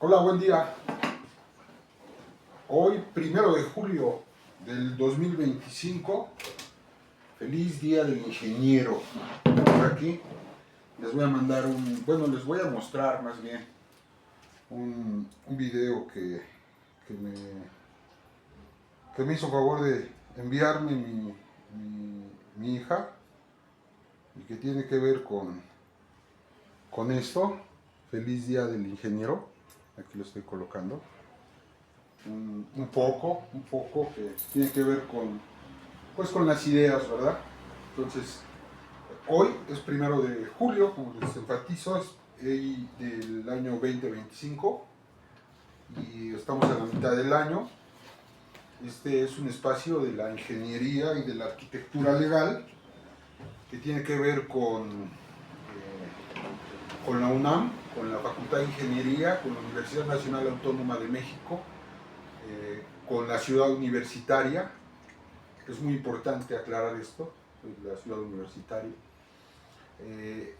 Hola, buen día. Hoy, 1 de julio del 2025, feliz día del ingeniero. Por aquí les voy a mandar les voy a mostrar más bien un video que me hizo favor de enviarme mi hija y que tiene que ver con esto. Feliz día del ingeniero. Aquí lo estoy colocando. Un poco que tiene que ver con las ideas, ¿verdad? Entonces, hoy es 1 de julio, como les enfatizo, es del año 2025 y estamos a la mitad del año. Este es un espacio de la ingeniería y de la arquitectura legal que tiene que ver con la UNAM, con la Facultad de Ingeniería, con la Universidad Nacional Autónoma de México, con la ciudad universitaria. Es muy importante aclarar esto, la ciudad universitaria.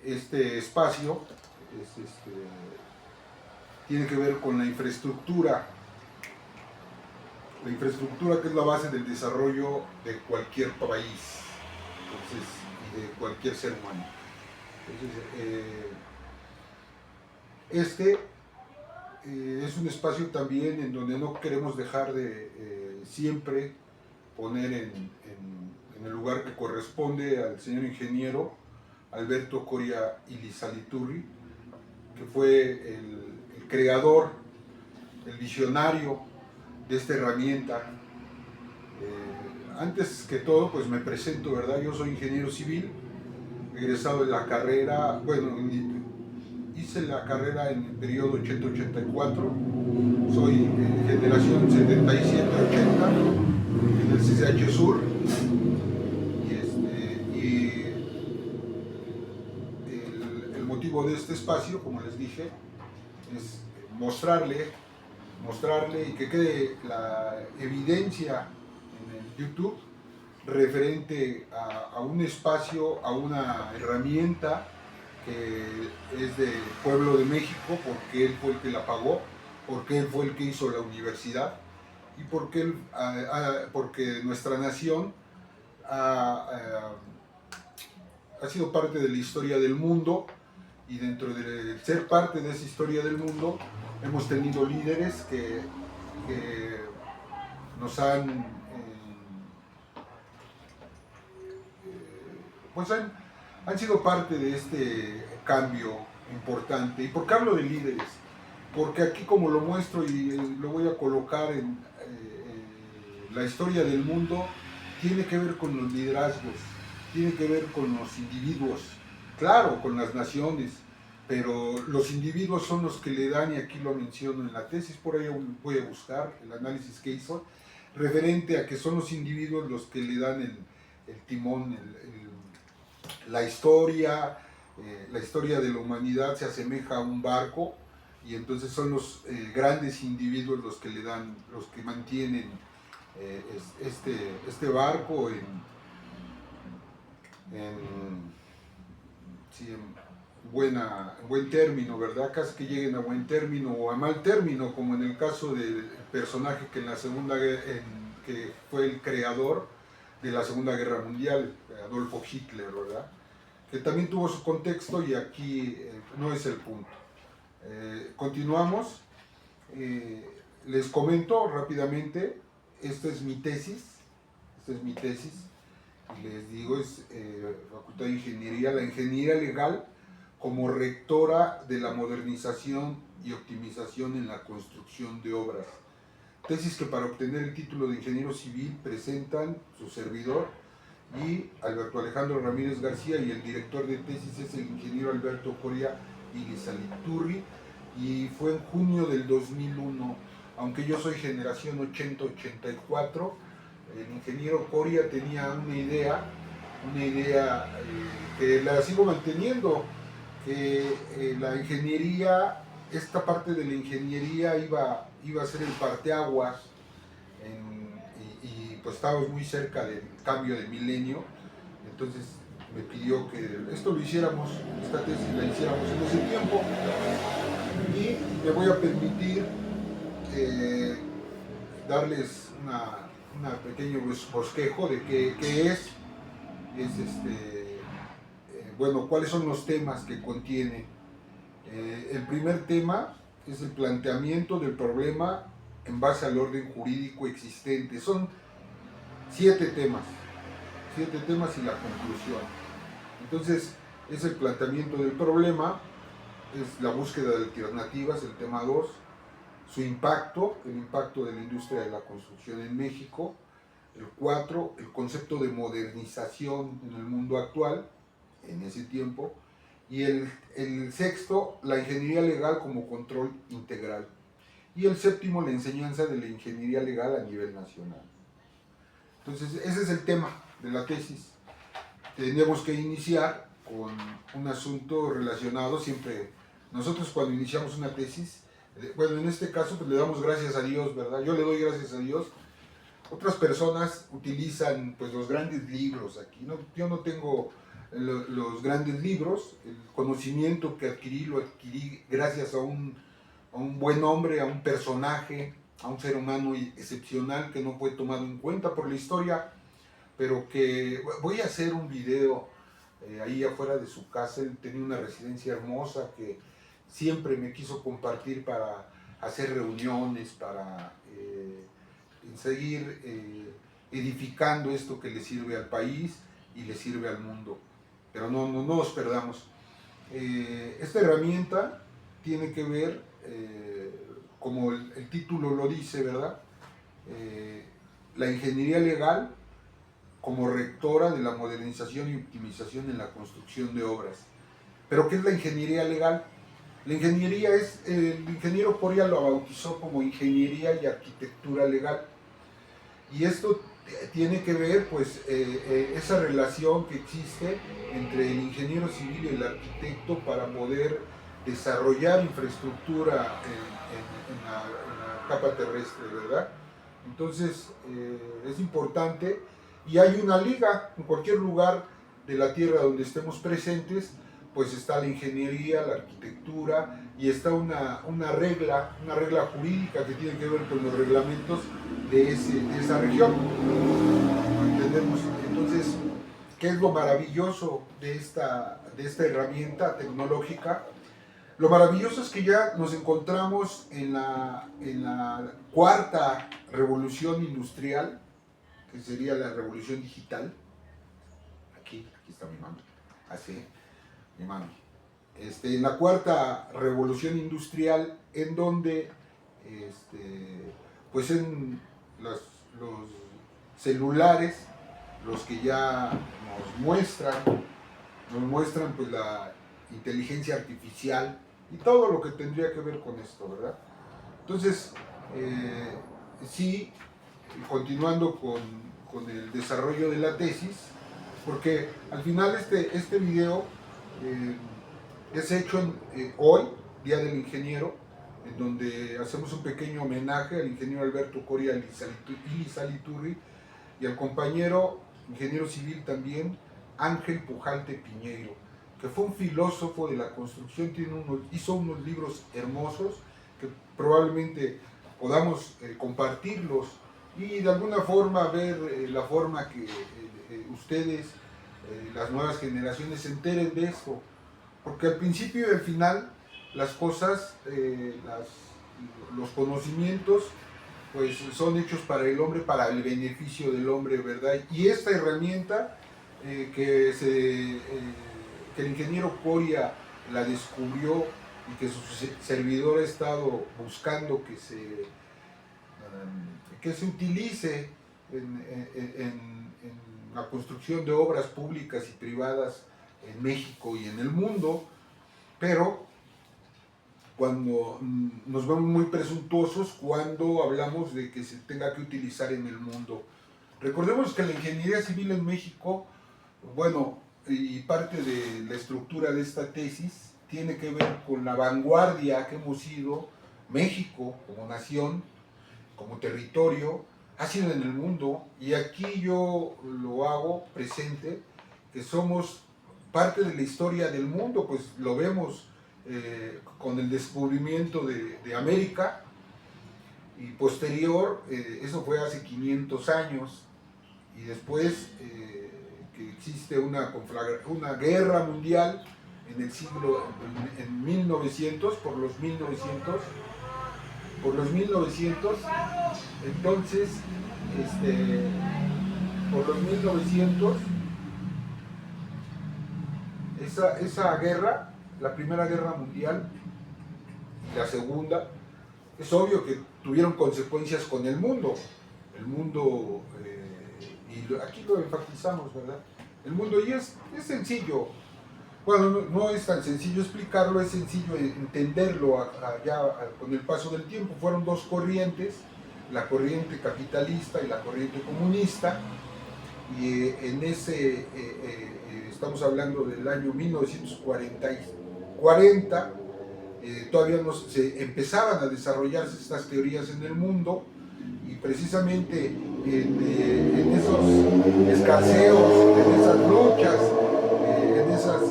Este espacio tiene que ver con la infraestructura que es la base del desarrollo de cualquier país, y de cualquier ser humano. Entonces, es un espacio también en donde no queremos dejar de siempre poner en el lugar que corresponde al señor ingeniero Alberto Coria Ilizaliturri, que fue el creador, el visionario de esta herramienta. Antes que todo, pues me presento, ¿verdad? Yo soy ingeniero civil, egresado de la carrera, hice la carrera en el periodo 80-84, soy generación 77-80 en el CCH Sur, y el motivo de este espacio, como les dije, es mostrarle y que quede la evidencia en el YouTube referente a un espacio, a una herramienta que es del pueblo de México, porque él fue el que la pagó, porque él fue el que hizo la universidad y porque nuestra nación ha sido parte de la historia del mundo, y dentro de ser parte de esa historia del mundo hemos tenido líderes que nos han han sido parte de este cambio importante. ¿Y por qué hablo de líderes? Porque aquí, como lo muestro y lo voy a colocar en la historia del mundo, tiene que ver con los liderazgos, tiene que ver con los individuos, claro, con las naciones, pero los individuos son los que le dan, y aquí lo menciono en la tesis, por ahí voy a buscar el análisis que hizo, referente a que son los individuos los que le dan el timón, la historia de la humanidad se asemeja a un barco, y entonces son los grandes individuos los que le dan, los que mantienen este barco en buen término, ¿verdad? Casi que lleguen a buen término o a mal término, como en el caso del personaje que en la Segunda Guerra, que fue el creador de la Segunda Guerra Mundial, Adolfo Hitler, ¿verdad? Que también tuvo su contexto, y aquí no es el punto. Continuamos. Les comento rápidamente, esta es mi tesis, y les digo, es Facultad de Ingeniería, la ingeniería legal como rectora de la modernización y optimización en la construcción de obras. Tesis que para obtener el título de ingeniero civil presentan su servidor y Alberto Alejandro Ramírez García, y el director de tesis es el ingeniero Alberto Coria Ilizaliturri, y fue en junio del 2001. Aunque yo soy generación 80-84, el ingeniero Coria tenía una idea que la sigo manteniendo, que la ingeniería, esta parte de la ingeniería iba a ser el parteaguas, y pues estábamos muy cerca del cambio de milenio. Entonces me pidió que esto lo hiciéramos, esta tesis la hiciéramos en ese tiempo, y y me voy a permitir darles una pequeño bosquejo de qué es bueno, cuáles son los temas que contiene. El primer tema es el planteamiento del problema en base al orden jurídico existente. Son 7 temas y la conclusión. Entonces, es el planteamiento del problema, es la búsqueda de alternativas, el tema 2, su impacto, el impacto de la industria de la construcción en México, el 4, el concepto de modernización en el mundo actual, en ese tiempo, y el sexto, la ingeniería legal como control integral, y el séptimo, la enseñanza de la ingeniería legal a nivel nacional. Entonces, ese es el tema de la tesis. Tenemos que iniciar con un asunto relacionado siempre. Nosotros cuando iniciamos una tesis, bueno, en este caso pues le damos gracias a Dios, ¿verdad? Yo le doy gracias a Dios. Otras personas utilizan pues los grandes libros aquí, ¿no? Yo no tengo los grandes libros, el conocimiento que adquirí lo adquirí gracias a un buen hombre, a un personaje, a un ser humano excepcional que no fue tomado en cuenta por la historia, pero que voy a hacer un video ahí afuera de su casa. Él tenía una residencia hermosa que siempre me quiso compartir para hacer reuniones, para seguir edificando esto que le sirve al país y le sirve al mundo. Pero no nos perdamos. Esta herramienta tiene que ver, como el título lo dice, ¿verdad? La ingeniería legal como rectora de la modernización y optimización en la construcción de obras. ¿Pero qué es la ingeniería legal? La ingeniería es, el ingeniero Coria lo bautizó como ingeniería y arquitectura legal. Y esto tiene que ver, pues, esa relación que existe entre el ingeniero civil y el arquitecto para poder desarrollar infraestructura en la capa terrestre, ¿verdad? Entonces, es importante, y hay una liga en cualquier lugar de la Tierra donde estemos presentes, pues está la ingeniería, la arquitectura, y está una regla jurídica que tiene que ver con los reglamentos de esa región. ¿Entendemos? Entonces, ¿qué es lo maravilloso de esta herramienta tecnológica? Lo maravilloso es que ya nos encontramos en la cuarta revolución industrial, que sería la revolución digital. Aquí está mi mami. Así, mi mami. En la cuarta revolución industrial, en donde pues en los celulares, los que ya nos muestran pues la inteligencia artificial y todo lo que tendría que ver con esto, ¿verdad? Entonces, sí, continuando con el desarrollo de la tesis, porque al final este video es hecho hoy, Día del Ingeniero, en donde hacemos un pequeño homenaje al ingeniero Alberto Coria Lizaliturri y al compañero ingeniero civil también, Ángel Pujalte Piñeiro, que fue un filósofo de la construcción, hizo unos libros hermosos que probablemente podamos compartirlos y de alguna forma ver la forma que ustedes, las nuevas generaciones, se enteren de esto. Porque al principio y al final las cosas, los conocimientos, pues son hechos para el hombre, para el beneficio del hombre, ¿verdad? Y esta herramienta que el ingeniero Coria la descubrió y que su servidor ha estado buscando que se utilice en la construcción de obras públicas y privadas en México y en el mundo, pero cuando nos vemos muy presuntuosos cuando hablamos de que se tenga que utilizar en el mundo. Recordemos que la ingeniería civil en México, bueno, y parte de la estructura de esta tesis tiene que ver con la vanguardia que hemos sido. México como nación, como territorio, ha sido en el mundo, y aquí yo lo hago presente, que somos parte de la historia del mundo, pues lo vemos con el descubrimiento de América, y posterior, eso fue hace 500 años, y después que existe una guerra mundial en el siglo, en 1900, por los 1900, entonces, por los 1900, esa guerra, la Primera Guerra Mundial y la Segunda, es obvio que tuvieron consecuencias con el mundo. El mundo, y aquí lo enfatizamos, ¿verdad? El mundo, y es sencillo. Bueno, no es tan sencillo explicarlo, es sencillo entenderlo con el paso del tiempo. Fueron dos corrientes, la corriente capitalista y la corriente comunista, y estamos hablando del año 1940, todavía se empezaban a desarrollarse estas teorías en el mundo, y precisamente en esos escaseos, en esas luchas, en esas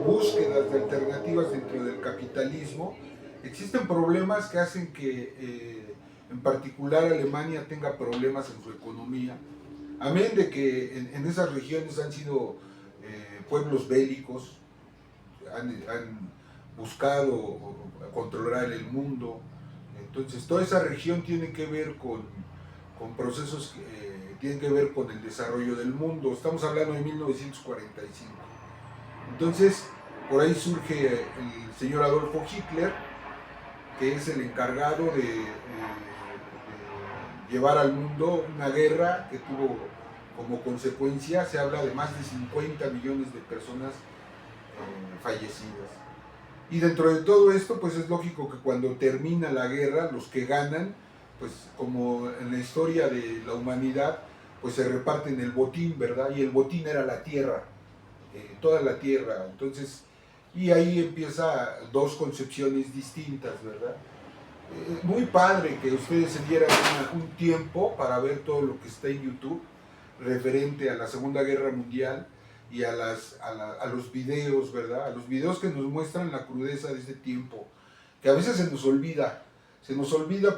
búsquedas de alternativas dentro del capitalismo, existen problemas que hacen que en particular Alemania tenga problemas en su economía, amén de que en esas regiones han sido pueblos bélicos, han buscado controlar el mundo. Entonces toda esa región tiene que ver con procesos que tienen que ver con el desarrollo del mundo. Estamos hablando de 1945. Entonces por ahí surge el señor Adolfo Hitler, que es el encargado de llevar al mundo una guerra que tuvo como consecuencia, se habla de más de 50 millones de personas fallecidas. Y dentro de todo esto, pues es lógico que cuando termina la guerra, los que ganan, pues como en la historia de la humanidad, pues se reparten el botín, ¿verdad? Y el botín era la tierra, toda la tierra. Entonces, y ahí empieza dos concepciones distintas, ¿verdad? Muy padre que ustedes se dieran un tiempo para ver todo lo que está en YouTube referente a la Segunda Guerra Mundial, y a los videos, ¿verdad? A los videos que nos muestran la crudeza de este tiempo, que a veces se nos olvida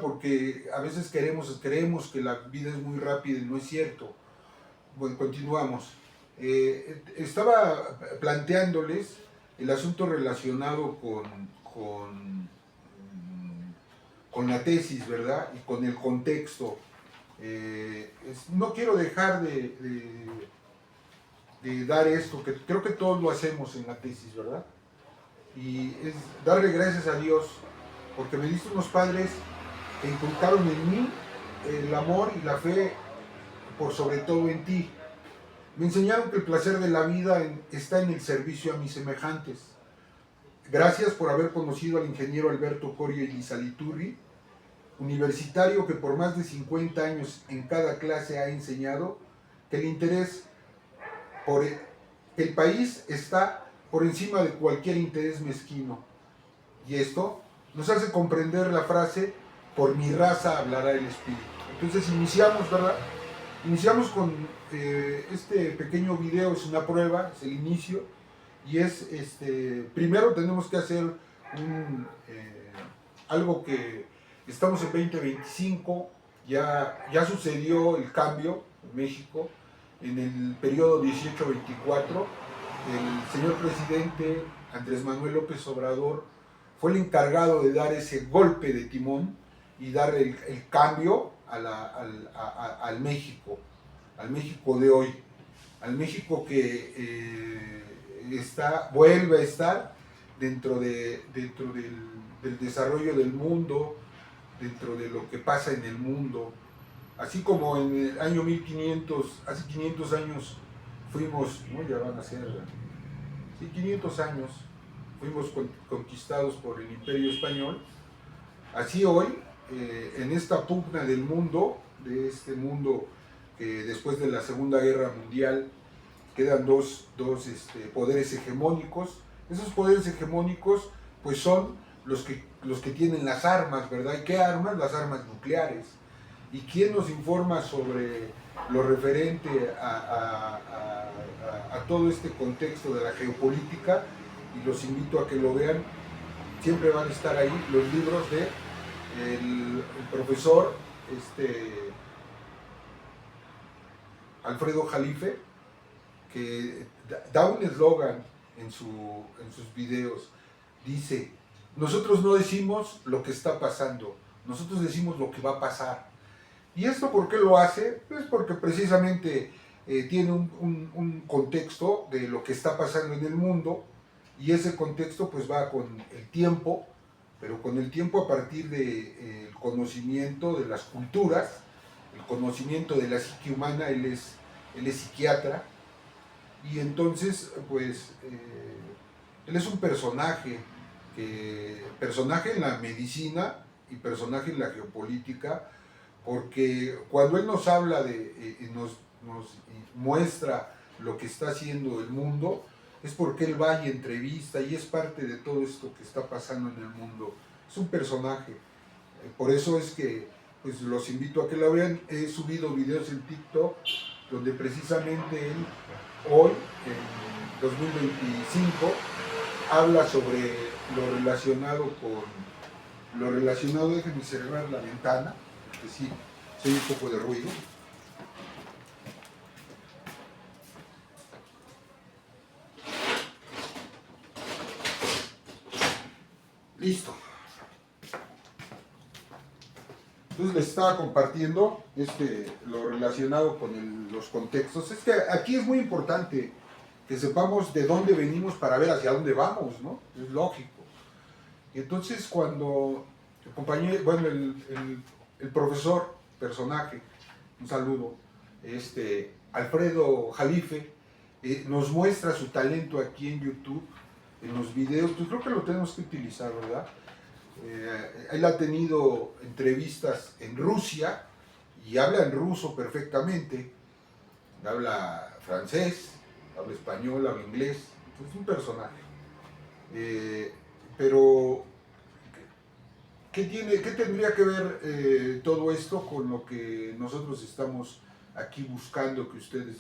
porque a veces creemos que la vida es muy rápida y no es cierto. Bueno, continuamos. Estaba planteándoles el asunto relacionado con la tesis, ¿verdad? Y con el contexto. No quiero dejar de dar esto, que creo que todos lo hacemos en la tesis, ¿verdad? Y es darle gracias a Dios, porque me diste unos padres que inculcaron en mí el amor y la fe por sobre todo en ti. Me enseñaron que el placer de la vida está en el servicio a mis semejantes. Gracias por haber conocido al ingeniero Alberto Coria y Lizaliturri, universitario que por más de 50 años en cada clase ha enseñado que el interés por el país está por encima de cualquier interés mezquino. Y esto nos hace comprender la frase: por mi raza hablará el espíritu. Entonces iniciamos, ¿verdad? Iniciamos con este pequeño video, es una prueba, es el inicio, y es, primero tenemos que hacer algo que estamos en 2025, ya sucedió el cambio en México. En el periodo 18-24, el señor presidente Andrés Manuel López Obrador fue el encargado de dar ese golpe de timón y dar el cambio al México de hoy, al México que vuelve a estar dentro del desarrollo del mundo, dentro de lo que pasa en el mundo. Así como en el año 1500, hace 500 años fuimos, ¿no? Ya van a ser, sí, 500 años fuimos conquistados por el Imperio Español. Así hoy, en esta pugna del mundo, de este mundo que después de la Segunda Guerra Mundial quedan dos poderes hegemónicos. Esos poderes hegemónicos pues son los que tienen las armas, ¿verdad? ¿Y qué armas? Las armas nucleares. ¿Y quién nos informa sobre lo referente a todo este contexto de la geopolítica? Y los invito a que lo vean. siempre van a estar ahí los libros de el profesor Alfredo Jalife, que da un eslogan en sus videos. Dice: nosotros no decimos lo que está pasando, nosotros decimos lo que va a pasar. ¿Y esto por qué lo hace? Pues porque precisamente tiene un contexto de lo que está pasando en el mundo, y ese contexto pues va con el tiempo, pero con el tiempo a partir del conocimiento de las culturas, el conocimiento de la psique humana. Él es psiquiatra, y entonces pues él es un personaje, personaje en la medicina y personaje en la geopolítica, porque cuando él nos habla nos muestra lo que está haciendo el mundo, es porque él va y entrevista y es parte de todo esto que está pasando en el mundo. Es un personaje. Por eso es que pues, los invito a que lo vean. He subido videos en TikTok donde precisamente él hoy, en 2025, habla sobre lo relacionado, déjenme cerrar la ventana, porque sí, hay un poco de ruido. Listo. Entonces les estaba compartiendo lo relacionado con los contextos. Es que aquí es muy importante que sepamos de dónde venimos para ver hacia dónde vamos, ¿no? Es lógico. Y entonces cuando el compañero, bueno, el profesor, personaje, un saludo, Alfredo Jalife, nos muestra su talento aquí en YouTube, en los videos, pues creo que lo tenemos que utilizar, ¿verdad? Él ha tenido entrevistas en Rusia y habla en ruso perfectamente, habla francés, habla español, habla inglés, es un personaje. Pero, ¿qué tendría que ver todo esto con lo que nosotros estamos aquí buscando que ustedes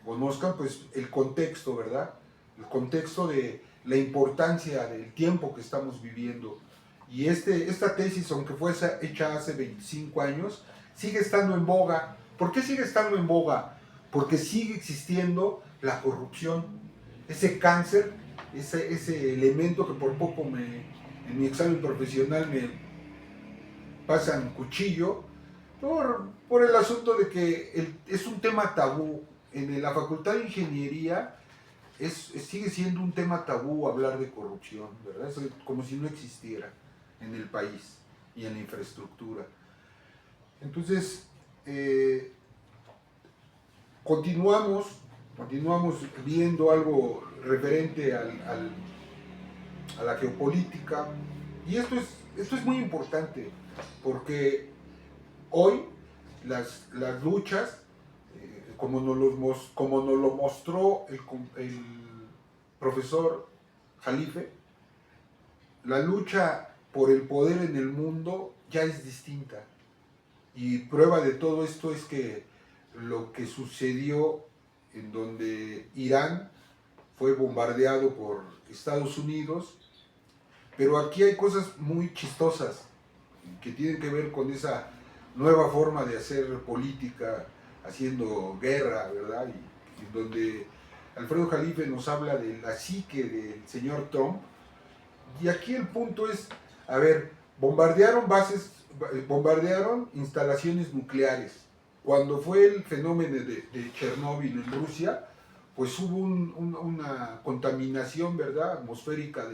conozcan? Pues el contexto, ¿verdad? El contexto de la importancia del tiempo que estamos viviendo. Y esta tesis, aunque fue hecha hace 25 años, sigue estando en boga. ¿Por qué sigue estando en boga? Porque sigue existiendo la corrupción, ese cáncer, ese elemento que por poco en mi examen profesional me pasan cuchillo, por el asunto de que es un tema tabú. En la Facultad de Ingeniería sigue siendo un tema tabú hablar de corrupción, ¿verdad? Es como si no existiera en el país y en la infraestructura. Entonces, continuamos viendo algo referente a la geopolítica, y esto es muy importante porque hoy las luchas, como nos lo mostró el profesor Jalife, la lucha por el poder en el mundo ya es distinta. Y prueba de todo esto es que lo que sucedió en donde Irán fue bombardeado por Estados Unidos, pero aquí hay cosas muy chistosas que tienen que ver con esa nueva forma de hacer política, haciendo guerra, ¿verdad? Y donde Alfredo Jalife nos habla de la psique del señor Trump. Y aquí el punto es, a ver, bombardearon instalaciones nucleares. Cuando fue el fenómeno de Chernóbil en Rusia, pues hubo una contaminación, ¿verdad?, atmosférica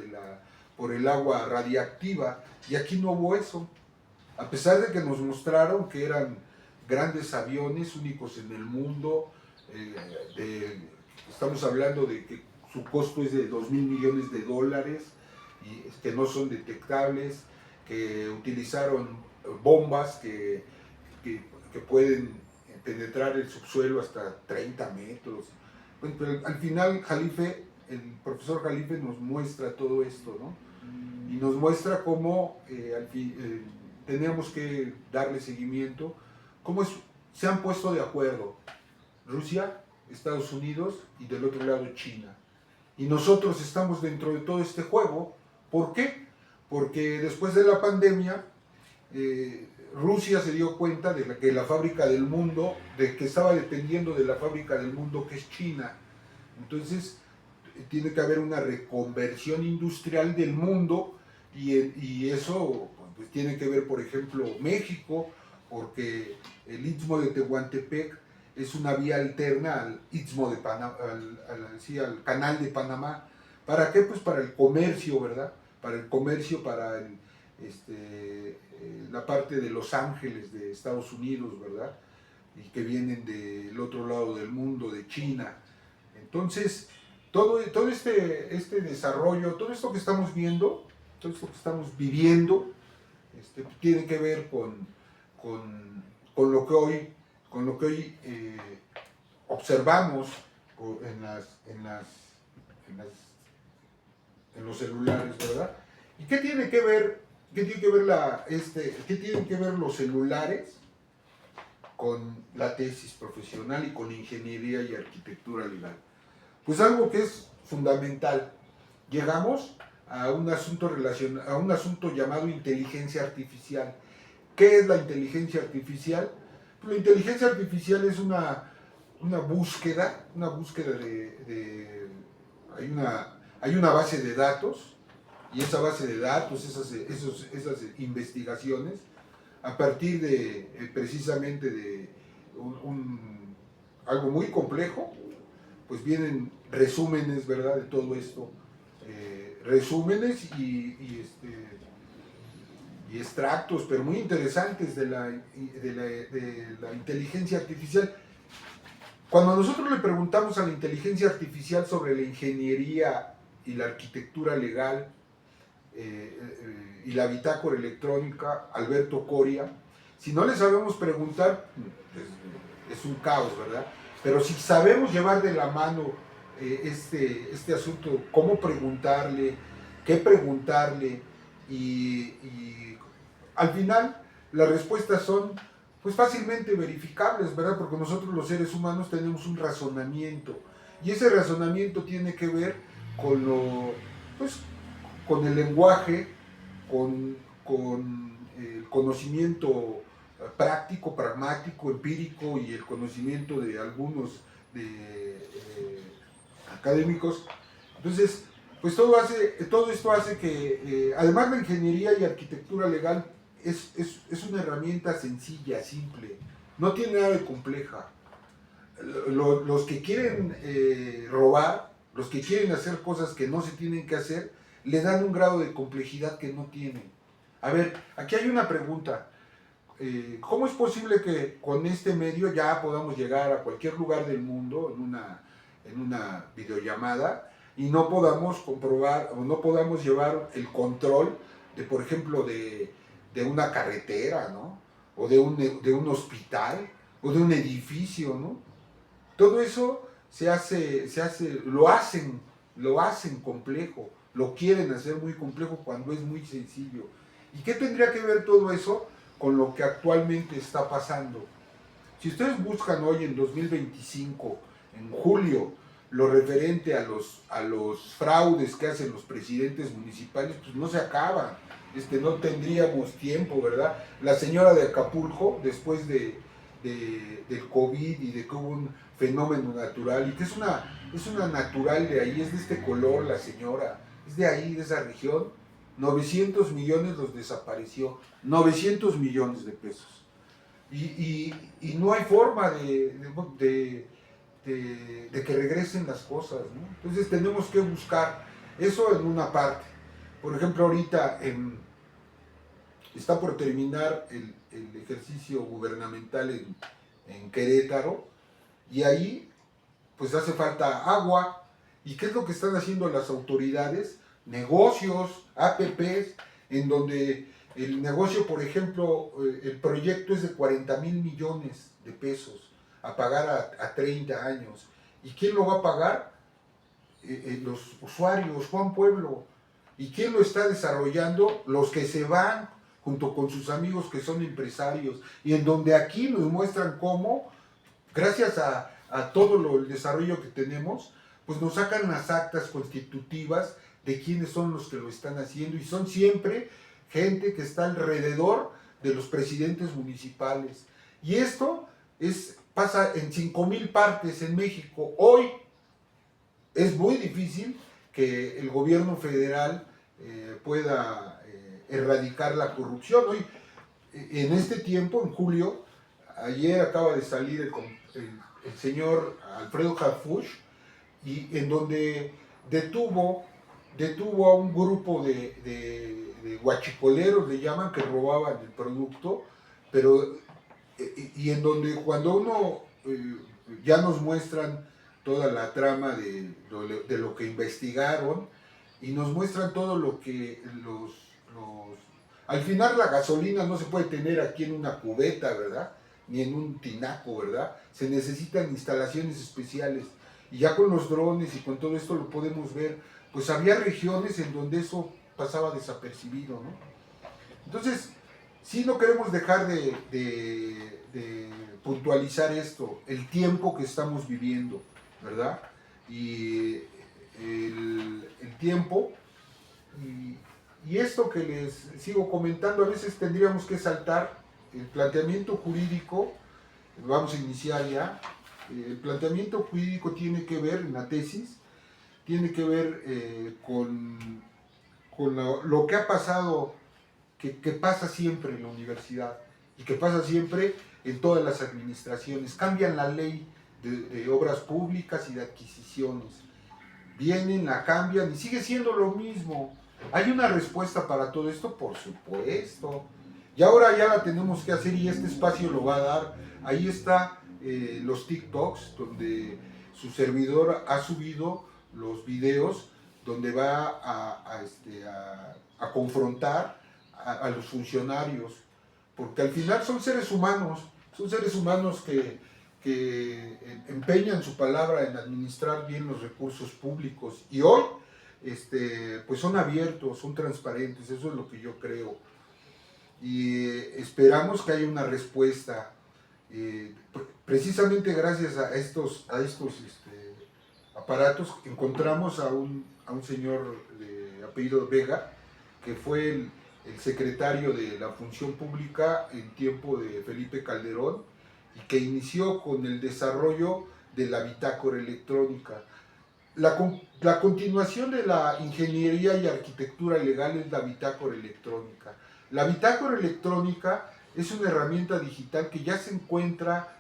por el agua radiactiva, y aquí no hubo eso. A pesar de que nos mostraron que eran grandes aviones únicos en el mundo, estamos hablando de que su costo es de $2,000 millones, y que no son detectables, que utilizaron bombas que pueden penetrar el subsuelo hasta 30 metros. Bueno, pero al final el profesor Jalife nos muestra todo esto, ¿no? Y nos muestra cómo tenemos que darle seguimiento, cómo se han puesto de acuerdo Rusia, Estados Unidos y del otro lado China. Y nosotros estamos dentro de todo este juego. ¿Por qué? porque después de la pandemia, Rusia se dio cuenta de que la fábrica del mundo, de que estaba dependiendo de la fábrica del mundo que es China. Entonces tiene que haber una reconversión industrial del mundo y eso pues, tiene que ver, por ejemplo, México, porque el Istmo de Tehuantepec es una vía alterna al Istmo de Panamá, al canal de Panamá. ¿Para qué? Pues para el comercio, ¿verdad? Para el comercio, para la parte de Los Ángeles, de Estados Unidos, ¿verdad? Y que vienen del otro lado del mundo, de China. Entonces, todo este desarrollo, todo esto que estamos viendo, todo esto que estamos viviendo, tiene que ver con lo que hoy observamos en los celulares, ¿verdad? ¿Y qué tienen que ver los celulares con la tesis profesional y con ingeniería y arquitectura legal? Pues algo que es fundamental. Llegamos a un asunto llamado inteligencia artificial. ¿Qué es la inteligencia artificial? Pues la inteligencia artificial es una búsqueda hay una base de datos, y esa base de datos, esas investigaciones, a partir de precisamente de algo muy complejo, pues vienen resúmenes, ¿verdad?, de todo esto, resúmenes y extractos, pero muy interesantes de la inteligencia artificial. Cuando nosotros le preguntamos a la inteligencia artificial sobre la ingeniería y la arquitectura legal y la bitácora electrónica, Alberto Coria, si no le sabemos preguntar, es un caos, ¿verdad? Pero si sabemos llevar de la mano este asunto, cómo preguntarle, qué preguntarle, y al final las respuestas son pues fácilmente verificables, ¿verdad? Porque nosotros los seres humanos tenemos un razonamiento, y ese razonamiento tiene que ver con el lenguaje, con el conocimiento práctico, pragmático, empírico, y el conocimiento de algunos académicos. Entonces, pues todo esto hace que, además, la ingeniería y arquitectura legal es una herramienta sencilla, simple, no tiene nada de compleja. Los que quieren robar, los que quieren hacer cosas que no se tienen que hacer, le dan un grado de complejidad que no tienen. A ver, aquí hay una pregunta. ¿Cómo es posible que con este medio ya podamos llegar a cualquier lugar del mundo en una videollamada y no podamos comprobar o no podamos llevar el control de, por ejemplo, de una carretera, ¿no? O de un hospital, o de un edificio, ¿no? Todo eso lo hacen complejo, lo quieren hacer muy complejo cuando es muy sencillo. ¿Y qué tendría que ver todo eso con lo que actualmente está pasando? Si ustedes buscan hoy en 2025, en julio, lo referente a los fraudes que hacen los presidentes municipales, pues no se acaban. No tendríamos tiempo, ¿verdad? La señora de Acapulco, después del COVID y de que hubo un fenómeno natural, y que es una natural de ahí, es de este color la señora, es de ahí, de esa región, 900 millones los desapareció, 900 millones de pesos. Y no hay forma de que regresen las cosas, ¿no? Entonces tenemos que buscar eso en una parte. Por ejemplo, ahorita está por terminar el ejercicio gubernamental en Querétaro, y ahí pues hace falta agua. ¿Y qué es lo que están haciendo las autoridades? Negocios, APPs, en donde el negocio, por ejemplo, el proyecto es de 40,000 millones de pesos a pagar a 30 años. ¿Y quién lo va a pagar? Los usuarios, Juan Pueblo. ¿Y quién lo está desarrollando? Los que se van junto con sus amigos que son empresarios, y en donde aquí nos muestran cómo, gracias a todo el desarrollo que tenemos, pues nos sacan las actas constitutivas de quiénes son los que lo están haciendo, y son siempre gente que está alrededor de los presidentes municipales. Y esto pasa en 5,000 partes en México. Hoy es muy difícil que el gobierno federal pueda erradicar la corrupción. Hoy, en este tiempo, en julio, ayer acaba de salir el señor Alfredo Harfuch, y en donde detuvo a un grupo de guachicoleros, le llaman, que robaban el producto, pero y en donde cuando uno ya nos muestran toda la trama de lo que investigaron, y nos muestran todo lo que al final la gasolina no se puede tener aquí en una cubeta, ¿verdad? Ni en un tinaco, ¿verdad? Se necesitan instalaciones especiales. Y ya con los drones y con todo esto lo podemos ver, pues había regiones en donde eso pasaba desapercibido, ¿no? Entonces, sí, no queremos dejar de puntualizar esto, el tiempo que estamos viviendo, ¿verdad? Y el tiempo, y esto que les sigo comentando, a veces tendríamos que saltar el planteamiento jurídico. Vamos a iniciar ya. El planteamiento jurídico tiene que ver, en la tesis, tiene que ver con lo que ha pasado, que pasa siempre en la universidad y que pasa siempre en todas las administraciones. Cambian la ley de obras públicas y de adquisiciones. Vienen, la cambian y sigue siendo lo mismo. ¿Hay una respuesta para todo esto? Por supuesto. Y ahora ya la tenemos que hacer, y este espacio lo va a dar. Ahí está los TikToks, donde su servidor ha subido los videos donde va a confrontar a los funcionarios, porque al final son seres humanos que empeñan su palabra en administrar bien los recursos públicos, y hoy pues son abiertos, son transparentes. Eso es lo que yo creo, y esperamos que haya una respuesta. Precisamente gracias a estos aparatos encontramos a un señor de apellido Vega, que fue el secretario de la Función Pública en tiempo de Felipe Calderón, y que inició con el desarrollo de la bitácora electrónica. La continuación de la ingeniería y arquitectura legal es la bitácora electrónica. La bitácora electrónica es una herramienta digital que ya se encuentra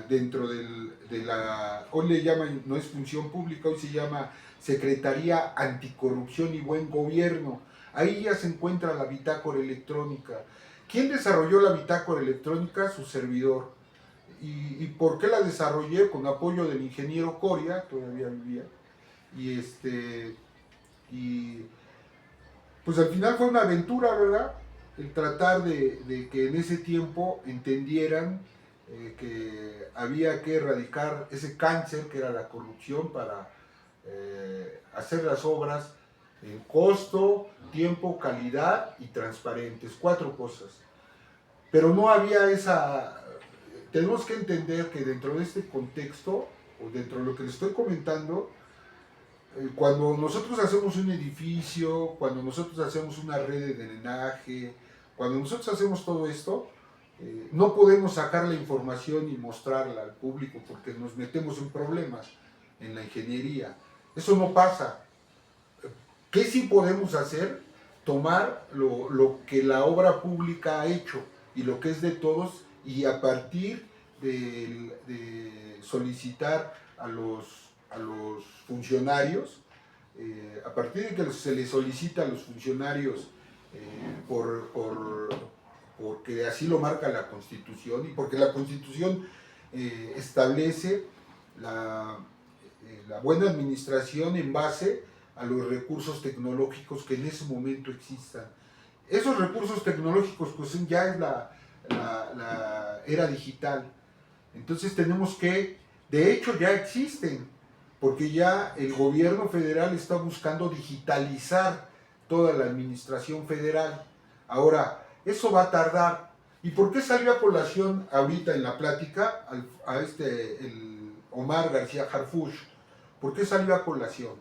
dentro de la, hoy le llaman, no es Función Pública, hoy se llama Secretaría Anticorrupción y Buen Gobierno. Ahí ya se encuentra la bitácora electrónica. ¿Quién desarrolló la bitácora electrónica? Su servidor. ¿Y por qué la desarrollé? Con apoyo del ingeniero Coria, todavía vivía. Y pues al final fue una aventura, ¿verdad? El tratar de que en ese tiempo entendieran que había que erradicar ese cáncer que era la corrupción, para hacer las obras en costo, tiempo, calidad y transparentes. 4 cosas. Pero no había esa... Tenemos que entender que dentro de este contexto, o dentro de lo que les estoy comentando, cuando nosotros hacemos un edificio, cuando nosotros hacemos una red de drenaje, cuando nosotros hacemos todo esto, no podemos sacar la información y mostrarla al público, porque nos metemos en problemas en la ingeniería. Eso no pasa. ¿Qué sí podemos hacer? Tomar lo que la obra pública ha hecho y lo que es de todos, y a partir de solicitar a los funcionarios, a partir de que se les solicita a los funcionarios porque así lo marca la Constitución, y porque la Constitución establece la buena administración en base a los recursos tecnológicos que en ese momento existan. Esos recursos tecnológicos pues ya es la era digital. Entonces tenemos que, de hecho ya existen, porque ya el gobierno federal está buscando digitalizar toda la administración federal. Ahora, eso va a tardar. ¿Y por qué salió a colación ahorita en la plática el Omar García Harfuch? ¿Por qué salió a colación?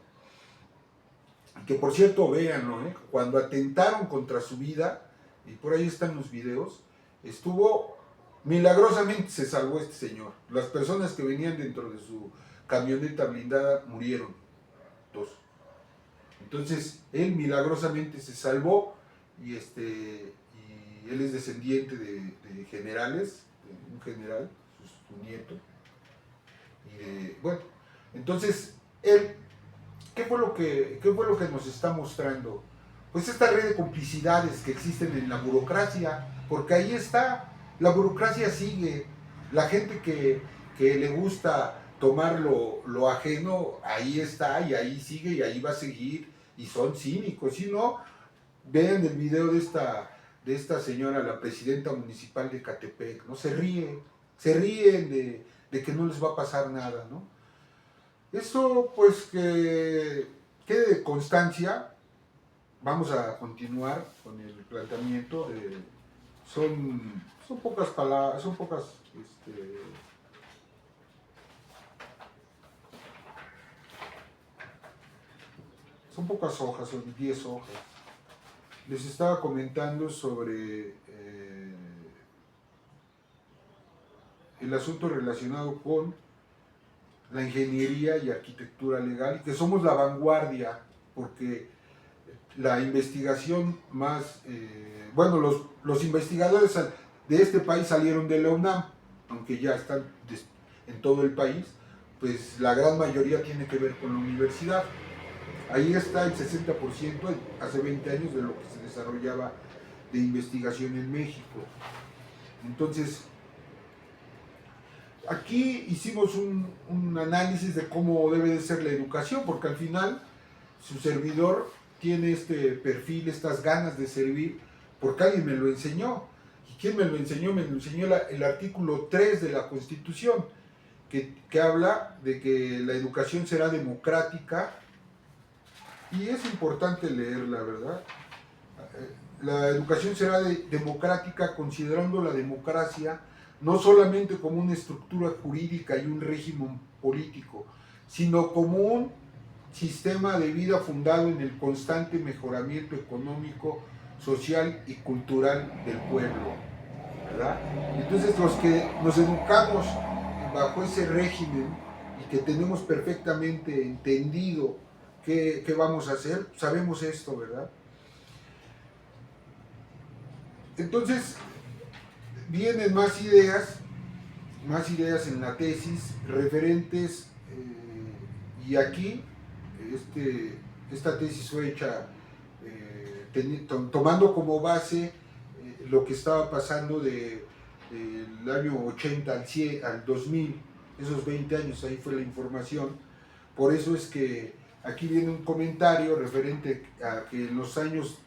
que por cierto, véanlo, cuando atentaron contra su vida, y por ahí están los videos, estuvo, milagrosamente se salvó este señor. Las personas que venían dentro de su camioneta blindada murieron, dos. Entonces, él milagrosamente se salvó, y él es descendiente de generales, de un general, su nieto, y bueno, entonces, él, ¿qué fue lo que nos está mostrando? Pues esta red de complicidades que existen en la burocracia, porque ahí está, la burocracia sigue, la gente que le gusta tomar lo ajeno, ahí está, y ahí sigue, y ahí va a seguir, y son cínicos. Si no, vean el video de esta señora, la presidenta municipal de Catepec, ¿no? Se ríen de que no les va a pasar nada, ¿no? Eso, pues, que quede de constancia. Vamos a continuar con el planteamiento. Son pocas palabras, son pocas hojas, son 10 hojas. Les estaba comentando sobre el asunto relacionado con la ingeniería y arquitectura legal, y que somos la vanguardia, porque la investigación más, bueno, los investigadores de este país salieron de la UNAM, aunque ya están en todo el país, pues la gran mayoría tiene que ver con la universidad. Ahí está el 60% hace 20 años de lo que se desarrollaba de investigación en México. Entonces, aquí hicimos un análisis de cómo debe de ser la educación, porque al final su servidor tiene este perfil, estas ganas de servir, porque alguien me lo enseñó. ¿Y quién me lo enseñó? Me lo enseñó el artículo 3 de la Constitución, que habla de que la educación será democrática, y es importante leerla, ¿verdad? La educación será democrática, considerando la democracia no solamente como una estructura jurídica y un régimen político, sino como un sistema de vida fundado en el constante mejoramiento económico, social y cultural del pueblo, ¿verdad? Entonces, los que nos educamos bajo ese régimen y que tenemos perfectamente entendido qué vamos a hacer, sabemos esto, ¿verdad? Entonces, vienen más ideas en la tesis referentes, y aquí esta tesis fue hecha tomando como base lo que estaba pasando del año 80 al 2000, esos 20 años, ahí fue la información. Por eso es que aquí viene un comentario referente a que en los años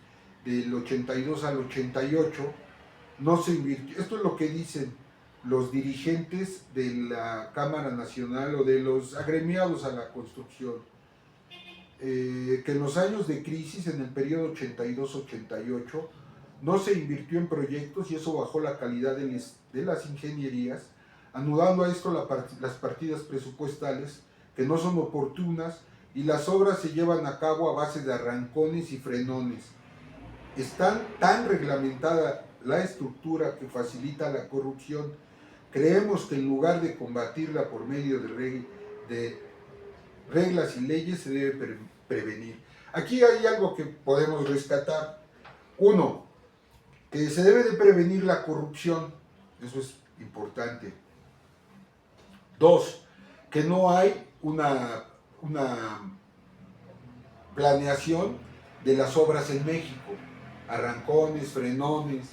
del 82 al 88 no se invirtió. Esto es lo que dicen los dirigentes de la Cámara Nacional o de los agremiados a la construcción, que en los años de crisis, en el periodo 82-88, no se invirtió en proyectos, y eso bajó la calidad de las ingenierías, anudando a esto las partidas presupuestales que no son oportunas, y las obras se llevan a cabo a base de arrancones y frenones. Está tan reglamentada la estructura que facilita la corrupción. Creemos que en lugar de combatirla por medio de reglas y leyes, se debe prevenir. Aquí hay algo que podemos rescatar. Uno, que se debe de prevenir la corrupción. Eso es importante. Dos, que no hay una planeación de las obras en México. Arrancones, frenones,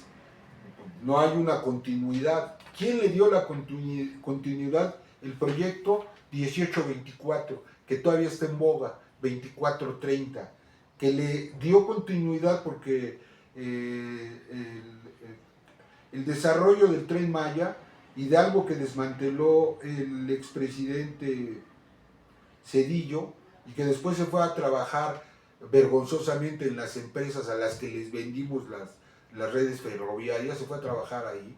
no hay una continuidad. ¿Quién le dio la continuidad? El proyecto 1824, que todavía está en boga, 2430, que le dio continuidad porque el desarrollo del Tren Maya y de algo que desmanteló el expresidente Zedillo, y que después se fue a trabajar vergonzosamente en las empresas a las que les vendimos las redes ferroviarias, se fue a trabajar ahí,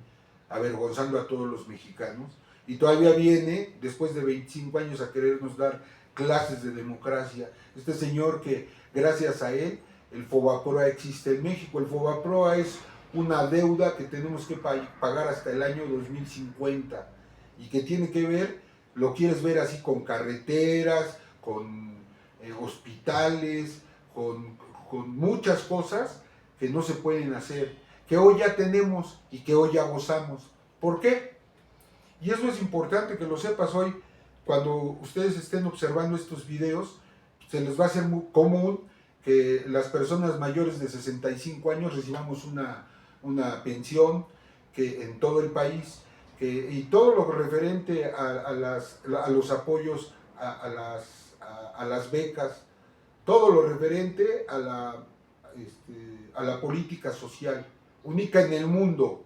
avergonzando a todos los mexicanos, y todavía viene, después de 25 años, a querernos dar clases de democracia. Este señor que gracias a él, el FOBAPROA existe en México. El FOBAPROA es una deuda que tenemos que pagar hasta el año 2050 y que tiene que ver, lo quieres ver así, con carreteras, con hospitales, con muchas cosas que no se pueden hacer, que hoy ya tenemos y que hoy ya gozamos. ¿Por qué? Y eso es importante que lo sepas hoy. Cuando ustedes estén observando estos videos, se les va a hacer muy común que las personas mayores de 65 años recibamos una pensión que en todo el país, y todo lo referente a los apoyos, a las becas, todo lo referente a la política social, única en el mundo,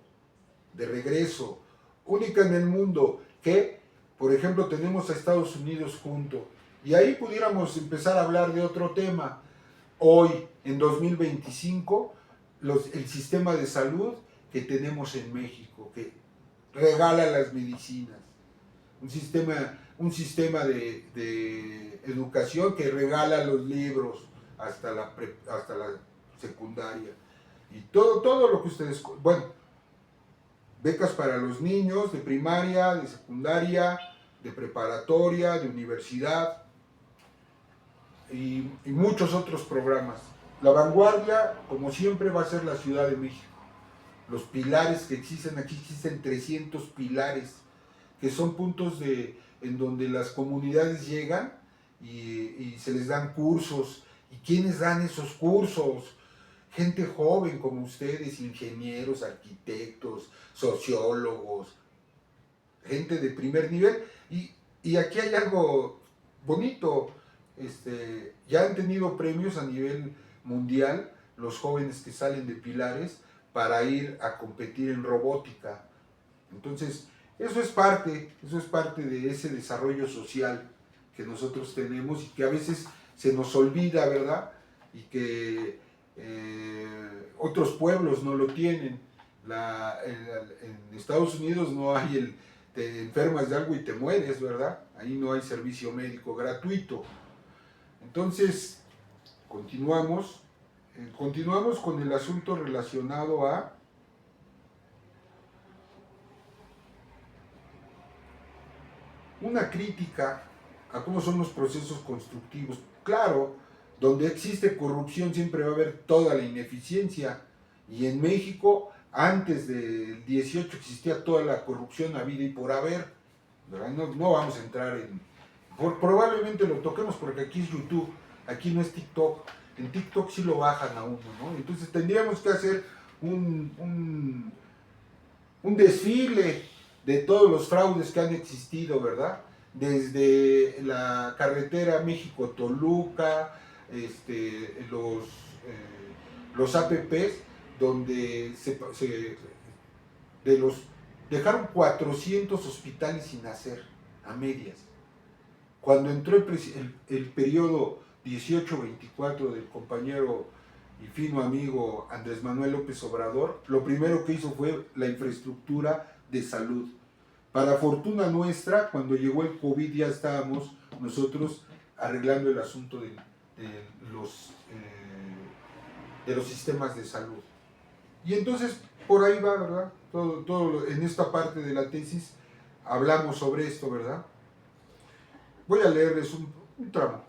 de regreso, única en el mundo, que, por ejemplo, tenemos a Estados Unidos junto, y ahí pudiéramos empezar a hablar de otro tema. Hoy, en 2025, el sistema de salud que tenemos en México, que regala las medicinas, un sistema de educación que regala los libros hasta la secundaria, y todo lo que ustedes, bueno, becas para los niños de primaria, de secundaria, de preparatoria, de universidad, y muchos otros programas. La vanguardia, como siempre, va a ser la Ciudad de México. Los pilares que existen, aquí existen 300 pilares, que son puntos en donde las comunidades llegan y se les dan cursos. ¿Y quiénes dan esos cursos? Gente joven como ustedes, ingenieros, arquitectos, sociólogos, gente de primer nivel. Y aquí hay algo bonito. Ya han tenido premios a nivel mundial los jóvenes que salen de pilares para ir a competir en robótica. Entonces, eso es parte de ese desarrollo social que nosotros tenemos y que a veces se nos olvida, ¿verdad? Y que otros pueblos no lo tienen. En Estados Unidos no hay te enfermas de algo y te mueres, ¿verdad? Ahí no hay servicio médico gratuito. Entonces, continuamos con el asunto relacionado a una crítica a cómo son los procesos constructivos. Claro, donde existe corrupción siempre va a haber toda la ineficiencia, y en México antes del 18 existía toda la corrupción habida y por haber, ¿verdad? No vamos a entrar probablemente lo toquemos porque aquí es YouTube, aquí no es TikTok. En TikTok sí lo bajan a uno, ¿no? Entonces tendríamos que hacer un desfile de todos los fraudes que han existido, ¿verdad? Desde la carretera México-Toluca, los APPs, donde dejaron 400 hospitales sin hacer, a medias. Cuando entró el periodo 18-24 del compañero y fino amigo Andrés Manuel López Obrador, lo primero que hizo fue la infraestructura de salud. Para fortuna nuestra, cuando llegó el COVID ya estábamos nosotros arreglando el asunto de los sistemas de salud. Y entonces por ahí va, ¿verdad? Todo en esta parte de la tesis hablamos sobre esto, ¿verdad? Voy a leerles un tramo.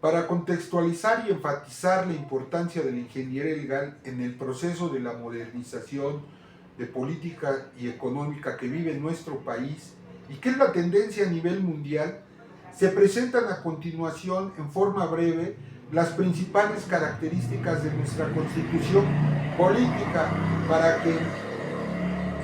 Para contextualizar y enfatizar la importancia de la ingeniería legal en el proceso de la modernización de política y económica que vive nuestro país y que es la tendencia a nivel mundial, se presentan a continuación en forma breve las principales características de nuestra Constitución política para que,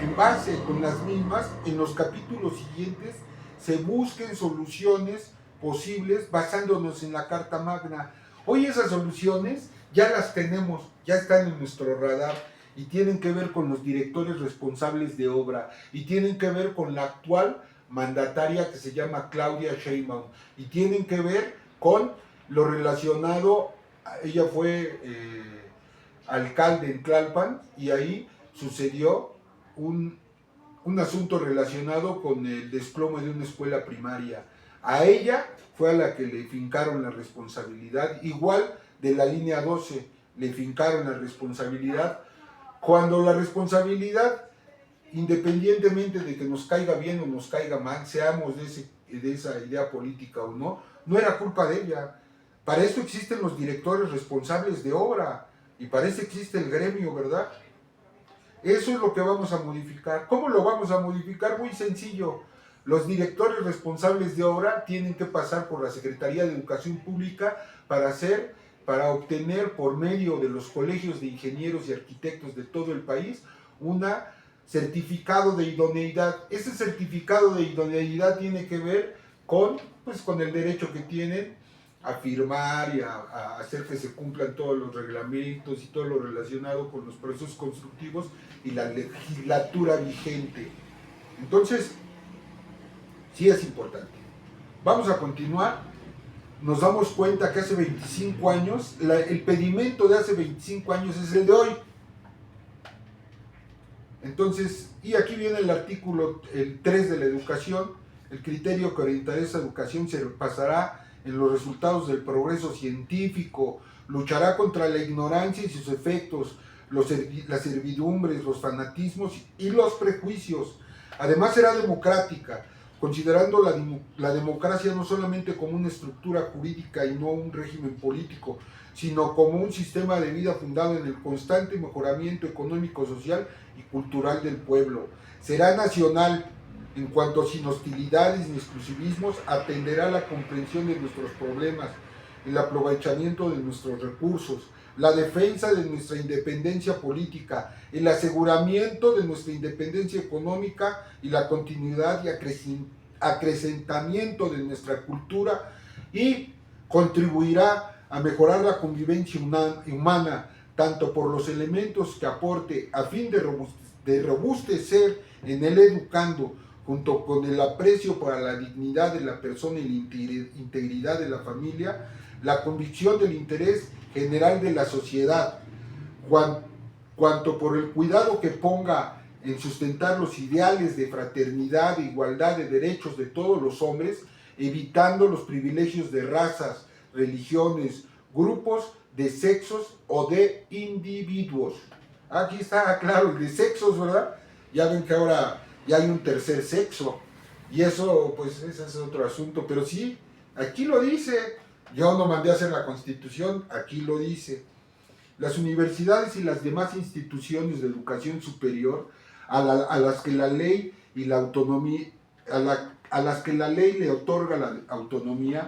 en base con las mismas, en los capítulos siguientes se busquen soluciones posibles basándonos en la Carta Magna. Hoy esas soluciones ya las tenemos, ya están en nuestro radar y tienen que ver con los directores responsables de obra y tienen que ver con la actual mandataria que se llama Claudia Sheinbaum y tienen que ver con lo relacionado, ella fue alcalde en Tlalpan y ahí sucedió un asunto relacionado con el desplome de una escuela primaria. A ella fue a la que le fincaron la responsabilidad, igual de la línea 12 le fincaron la responsabilidad, cuando la responsabilidad, independientemente de que nos caiga bien o nos caiga mal, seamos de esa idea política o no, no era culpa de ella. Para eso existen los directores responsables de obra y para eso existe el gremio, ¿verdad? Eso es lo que vamos a modificar. ¿Cómo lo vamos a modificar? Muy sencillo. Los directores responsables de obra tienen que pasar por la Secretaría de Educación Pública para obtener por medio de los colegios de ingenieros y arquitectos de todo el país un certificado de idoneidad. Ese certificado de idoneidad tiene que ver con el derecho que tienen a firmar y a hacer que se cumplan todos los reglamentos y todo lo relacionado con los procesos constructivos y la legislatura vigente. Entonces, sí es importante. Vamos a continuar. Nos damos cuenta que hace 25 años, el pedimento de hace 25 años es el de hoy. Entonces, y aquí viene el artículo el 3 de la educación. El criterio que orientará esa educación se basará en los resultados del progreso científico, luchará contra la ignorancia y sus efectos, las servidumbres, los fanatismos y los prejuicios. Además será democrática, considerando la democracia no solamente como una estructura jurídica y no un régimen político, sino como un sistema de vida fundado en el constante mejoramiento económico, social y cultural del pueblo. Será nacional, en cuanto sin hostilidades ni exclusivismos, atenderá la comprensión de nuestros problemas, el aprovechamiento de nuestros recursos, la defensa de nuestra independencia política, el aseguramiento de nuestra independencia económica y la continuidad y acrecentamiento de nuestra cultura, y contribuirá a mejorar la convivencia humana, tanto por los elementos que aporte a fin de robustecer en el educando, junto con el aprecio para la dignidad de la persona y la integridad de la familia, la convicción del interés general de la sociedad, cuanto por el cuidado que ponga en sustentar los ideales de fraternidad e igualdad de derechos de todos los hombres, evitando los privilegios de razas, religiones, grupos, de sexos o de individuos. Aquí está claro el de sexos, ¿verdad? Ya ven que ahora ya hay un tercer sexo, y eso, pues, ese es otro asunto, pero sí, aquí lo dice. Yo no mandé a hacer la Constitución, aquí lo dice. Las universidades y las demás instituciones de educación superior a las que la ley y la autonomía, a las que la ley le otorga la autonomía,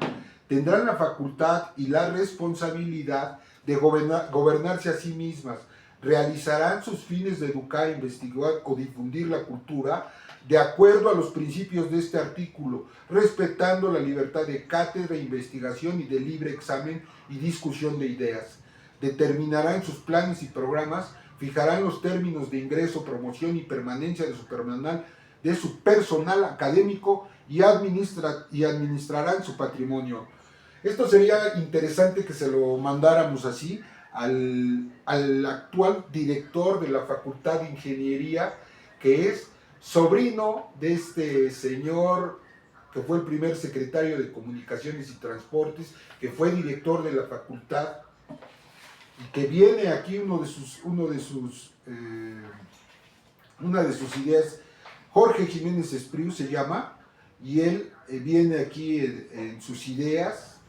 tendrán la facultad y la responsabilidad de gobernarse a sí mismas. Realizarán sus fines de educar, investigar o difundir la cultura de acuerdo a los principios de este artículo, respetando la libertad de cátedra, investigación y de libre examen y discusión de ideas. Determinarán sus planes y programas, fijarán los términos de ingreso, promoción y permanencia de su personal académico y administrarán su patrimonio. Esto sería interesante que se lo mandáramos así al actual director de la Facultad de Ingeniería, que es sobrino de este señor que fue el primer secretario de Comunicaciones y Transportes, que fue director de la facultad, y que viene aquí una de sus ideas. Jorge Jiménez Espriu se llama, y él viene aquí en sus ideas.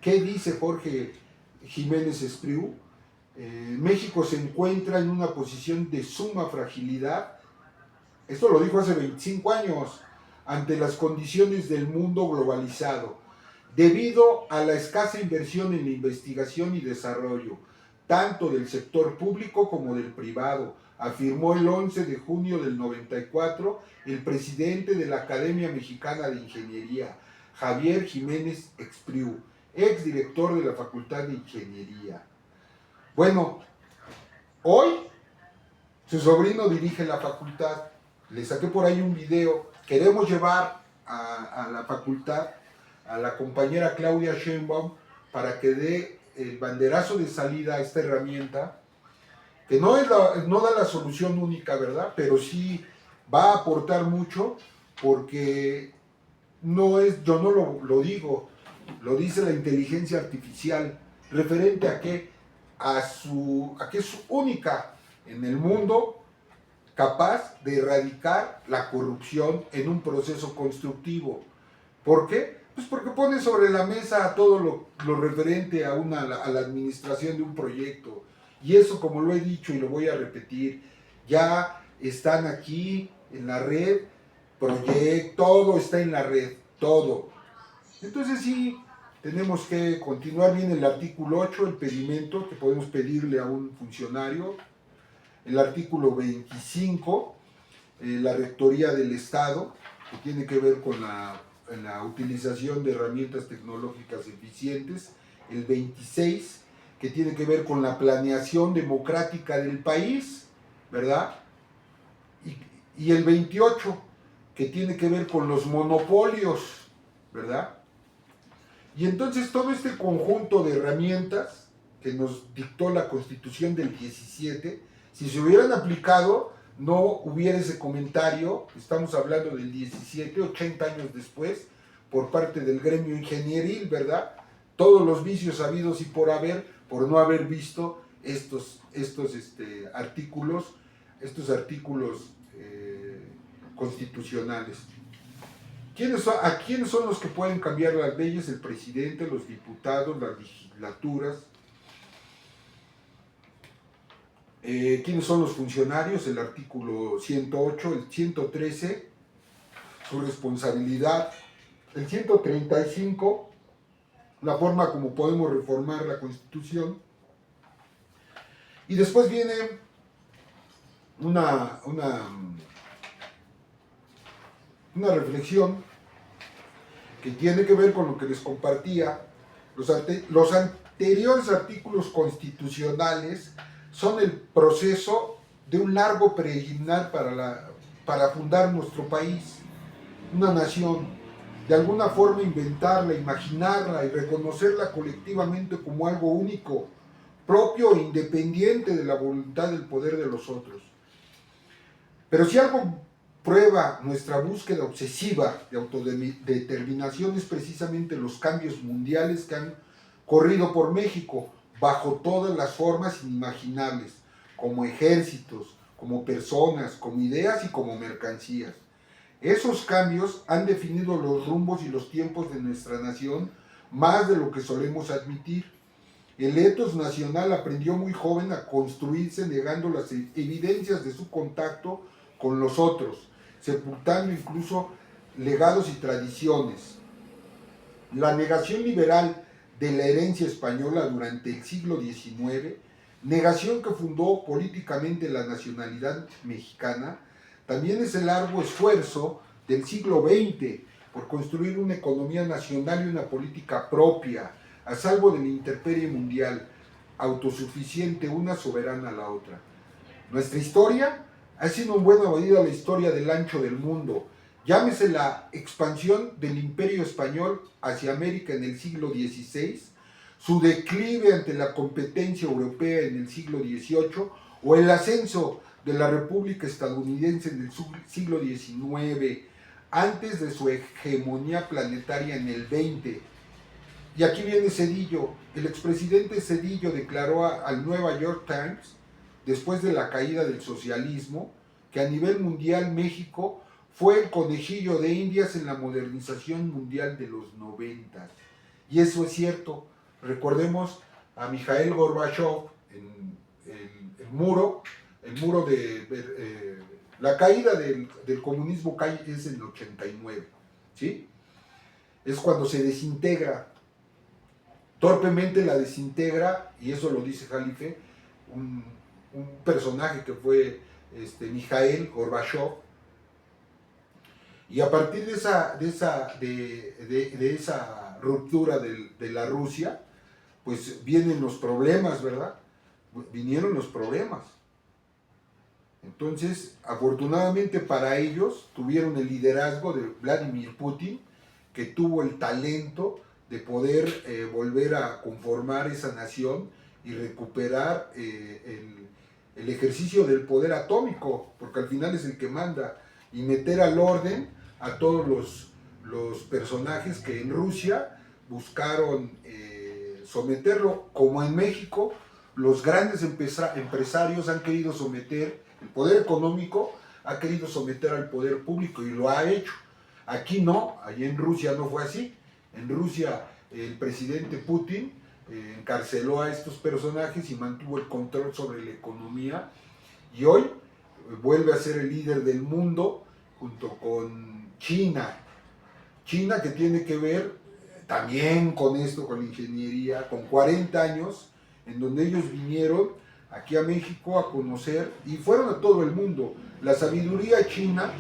¿Qué dice Jorge Jiménez Espriu? México se encuentra en una posición de suma fragilidad, esto lo dijo hace 25 años, ante las condiciones del mundo globalizado, debido a la escasa inversión en la investigación y desarrollo, tanto del sector público como del privado, afirmó el 11 de junio del 94 el presidente de la Academia Mexicana de Ingeniería, Javier Jiménez Espriu, exdirector de la Facultad de Ingeniería. Bueno, hoy su sobrino dirige la facultad. Le saqué por ahí un video. Queremos llevar a la facultad a la compañera Claudia Sheinbaum para que dé el banderazo de salida a esta herramienta, que no da la solución única, ¿verdad? Pero sí va a aportar mucho, porque yo no lo digo, lo dice la inteligencia artificial, referente a que, a que es única en el mundo, capaz de erradicar la corrupción en un proceso constructivo. ¿Por qué? Pues porque pone sobre la mesa todo lo referente a la administración de un proyecto. Y eso, como lo he dicho y lo voy a repetir, ya están aquí en la red, todo está en la red, todo. Entonces sí, tenemos que continuar bien el artículo 8, el pedimento que podemos pedirle a un funcionario. El artículo 25, la rectoría del Estado, que tiene que ver con la utilización de herramientas tecnológicas eficientes. El 26, que tiene que ver con la planeación democrática del país, ¿verdad? Y el 28, que tiene que ver con los monopolios, ¿verdad? Y entonces todo este conjunto de herramientas que nos dictó la Constitución del 17, si se hubieran aplicado, no hubiera ese comentario, estamos hablando del 17, 80 años después, por parte del gremio ingenieril, ¿verdad? Todos los vicios habidos y por haber, por no haber visto estos artículos constitucionales. ¿A quiénes son los que pueden cambiar las leyes? El presidente, los diputados, las legislaturas. ¿Quiénes son los funcionarios? El artículo 108, el 113, su responsabilidad. El 135, la forma como podemos reformar la Constitución. Y después viene una reflexión que tiene que ver con lo que les compartía. Los anteriores artículos constitucionales son el proceso de un largo peregrinar para fundar nuestro país, una nación, de alguna forma inventarla, imaginarla y reconocerla colectivamente como algo único, propio e independiente de la voluntad del poder de los otros. Pero si algo prueba nuestra búsqueda obsesiva de autodeterminación es precisamente los cambios mundiales que han corrido por México bajo todas las formas inimaginables, como ejércitos, como personas, como ideas y como mercancías. Esos cambios han definido los rumbos y los tiempos de nuestra nación más de lo que solemos admitir. El etos nacional aprendió muy joven a construirse negando las evidencias de su contacto con los otros, sepultando incluso legados y tradiciones. La negación liberal de la herencia española durante el siglo XIX, negación que fundó políticamente la nacionalidad mexicana, también es el largo esfuerzo del siglo XX por construir una economía nacional y una política propia, a salvo de la intemperie mundial, autosuficiente una soberana a la otra. Nuestra historia ha sido en buena medida la historia del ancho del mundo, llámese la expansión del Imperio Español hacia América en el siglo XVI, su declive ante la competencia europea en el siglo XVIII o el ascenso de la República Estadounidense en el siglo XIX, antes de su hegemonía planetaria en el XX. Y aquí viene Zedillo. El expresidente Zedillo declaró al New York Times, después de la caída del socialismo, que a nivel mundial México fue el conejillo de Indias en la modernización mundial de los 90. Y eso es cierto. Recordemos a Mikhail Gorbachev en el muro de la caída del comunismo es en el 89, ¿sí? Es cuando se desintegra, torpemente la desintegra, y eso lo dice Jalife, un personaje que fue Mikhail Gorbachev, y a partir de esa ruptura de la Rusia, pues vienen los problemas, ¿verdad? Vinieron los problemas. Entonces, afortunadamente para ellos, tuvieron el liderazgo de Vladimir Putin, que tuvo el talento de poder volver a conformar esa nación y recuperar el ejercicio del poder atómico, porque al final es el que manda, y meter al orden a todos los personajes que en Rusia buscaron someterlo, como en México, los grandes empresarios han querido someter, el poder económico ha querido someter al poder público y lo ha hecho. Aquí no, allí en Rusia no fue así. En Rusia el presidente Putin encarceló a estos personajes y mantuvo el control sobre la economía y hoy vuelve a ser el líder del mundo junto con China. China que tiene que ver también con esto, con la ingeniería, con 40 años, en donde ellos vinieron aquí a México a conocer y fueron a todo el mundo. La sabiduría china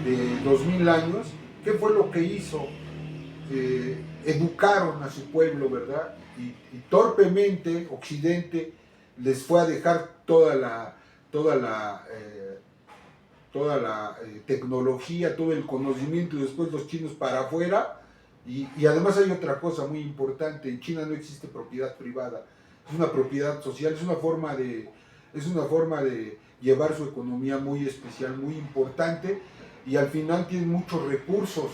de 2000 años, ¿qué fue lo que hizo? Educaron a su pueblo, ¿verdad? Y torpemente Occidente les fue a dejar toda la tecnología, todo el conocimiento y después los chinos para afuera. Y además hay otra cosa muy importante, en China no existe propiedad privada, es una propiedad social, es una forma de llevar su economía muy especial, muy importante, y al final tienen muchos recursos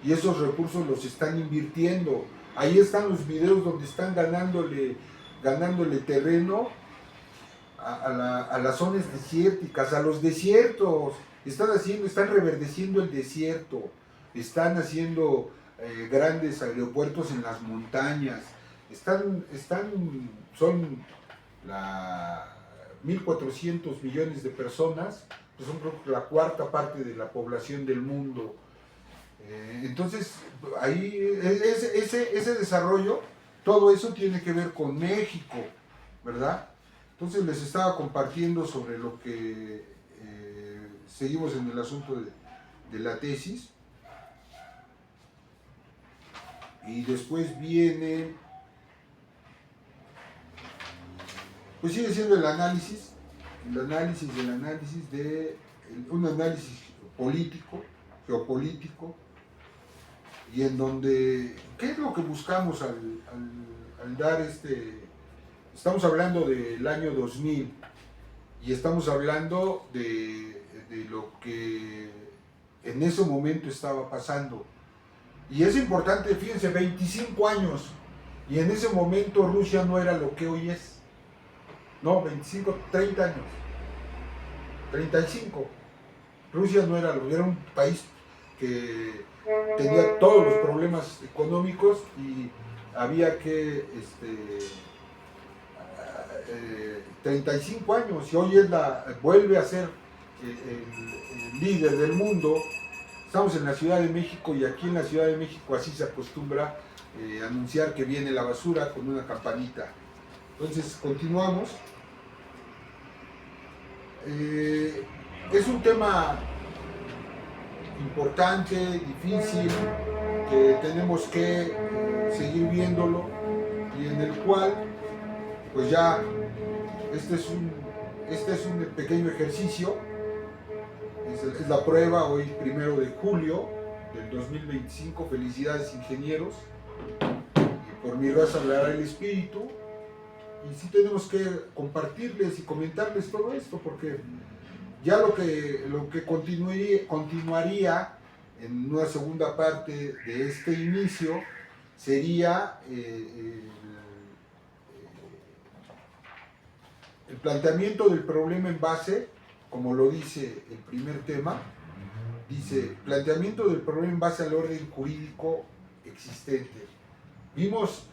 y esos recursos los están invirtiendo. Ahí están los videos donde están ganándole terreno a las zonas desérticas, a los desiertos. Están reverdeciendo el desierto, están haciendo grandes aeropuertos en las montañas, son 1.400 millones de personas, que son creo que la cuarta parte de la población del mundo. Entonces, ahí ese desarrollo, todo eso tiene que ver con México, ¿verdad? Entonces les estaba compartiendo sobre lo que seguimos en el asunto de la tesis. Y después viene, pues sigue siendo el análisis de un análisis político, geopolítico, y en donde, ¿qué es lo que buscamos al dar estamos hablando del año 2000 y estamos hablando de lo que en ese momento estaba pasando. Y es importante, fíjense, 25 años, y en ese momento Rusia no era lo que hoy es. No, 25, 30 años. 35. Rusia no era un país que tenía todos los problemas económicos y había que 35 años, y hoy vuelve a ser el líder del mundo. Estamos en la Ciudad de México y aquí en la Ciudad de México así se acostumbra anunciar que viene la basura con una campanita. Entonces continuamos. Es un tema importante, difícil, que tenemos que seguir viéndolo y en el cual pues ya este es un pequeño ejercicio. Es la prueba hoy 1 de julio del 2025. Felicidades, ingenieros, y por mi raza hablará el espíritu. Y sí tenemos que compartirles y comentarles todo esto, porque ya lo que continuaría en una segunda parte de este inicio sería el planteamiento del problema en base, como lo dice el primer tema. Dice, planteamiento del problema en base al orden jurídico existente. Vimos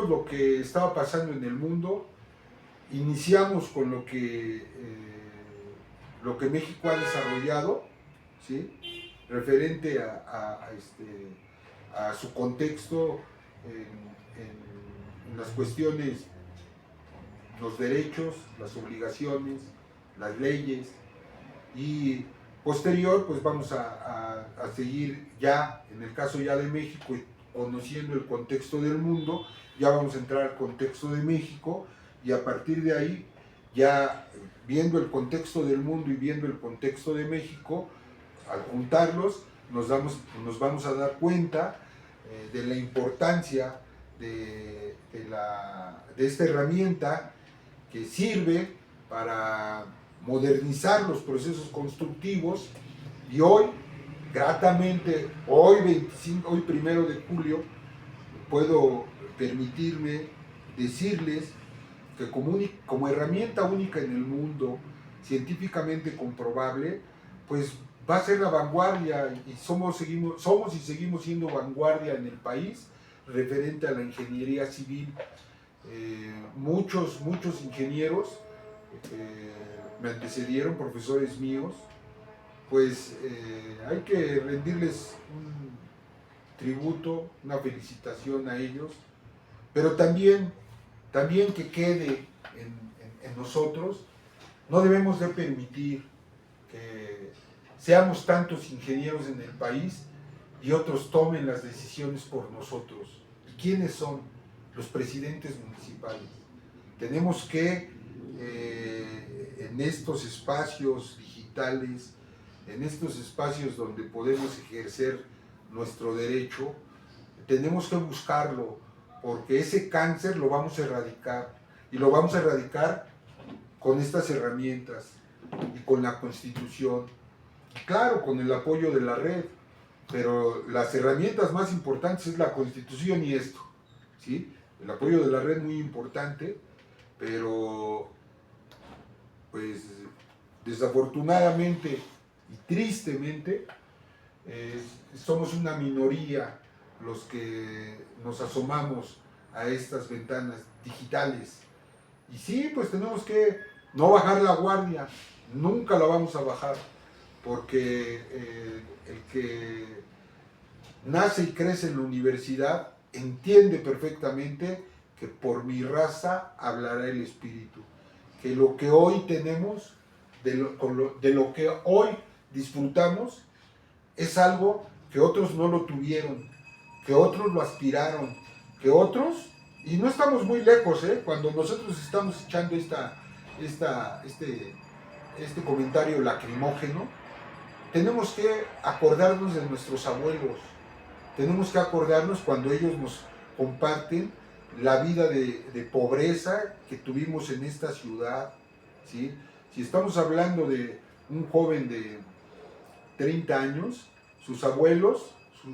lo que estaba pasando en el mundo, iniciamos con lo que México ha desarrollado, ¿sí? Referente a su contexto en las cuestiones, los derechos, las obligaciones, las leyes, y posterior pues vamos a seguir ya, en el caso ya de México, conociendo el contexto del mundo, ya vamos a entrar al contexto de México, y a partir de ahí, ya viendo el contexto del mundo y viendo el contexto de México, al juntarlos nos vamos a dar cuenta de la importancia de esta herramienta que sirve para modernizar los procesos constructivos. Y hoy, gratamente, hoy 1 de julio, puedo permitirme decirles que como herramienta única en el mundo, científicamente comprobable, pues va a ser la vanguardia y somos y seguimos siendo vanguardia en el país referente a la ingeniería civil. Muchos ingenieros me antecedieron, profesores míos, pues hay que rendirles un tributo, una felicitación a ellos, pero también que quede en nosotros, no debemos de permitir que seamos tantos ingenieros en el país y otros tomen las decisiones por nosotros. ¿Y quiénes son? Los presidentes municipales. Tenemos que, en estos espacios digitales, en estos espacios donde podemos ejercer nuestro derecho, tenemos que buscarlo, porque ese cáncer lo vamos a erradicar, y lo vamos a erradicar con estas herramientas y con la Constitución, y claro, con el apoyo de la red, pero las herramientas más importantes es la Constitución y esto, ¿sí? El apoyo de la red muy importante, pero pues desafortunadamente y tristemente somos una minoría los que nos asomamos a estas ventanas digitales. Y sí, pues tenemos que no bajar la guardia, nunca la vamos a bajar, porque el que nace y crece en la universidad entiende perfectamente que por mi raza hablará el espíritu, que lo que hoy tenemos, de lo que hoy disfrutamos, es algo que otros no lo tuvieron, que otros lo aspiraron, que otros, y no estamos muy lejos, cuando nosotros estamos echando este comentario lacrimógeno, tenemos que acordarnos de nuestros abuelos, tenemos que acordarnos cuando ellos nos comparten la vida de pobreza que tuvimos en esta ciudad, ¿sí? Si estamos hablando de un joven de 30 años, sus abuelos,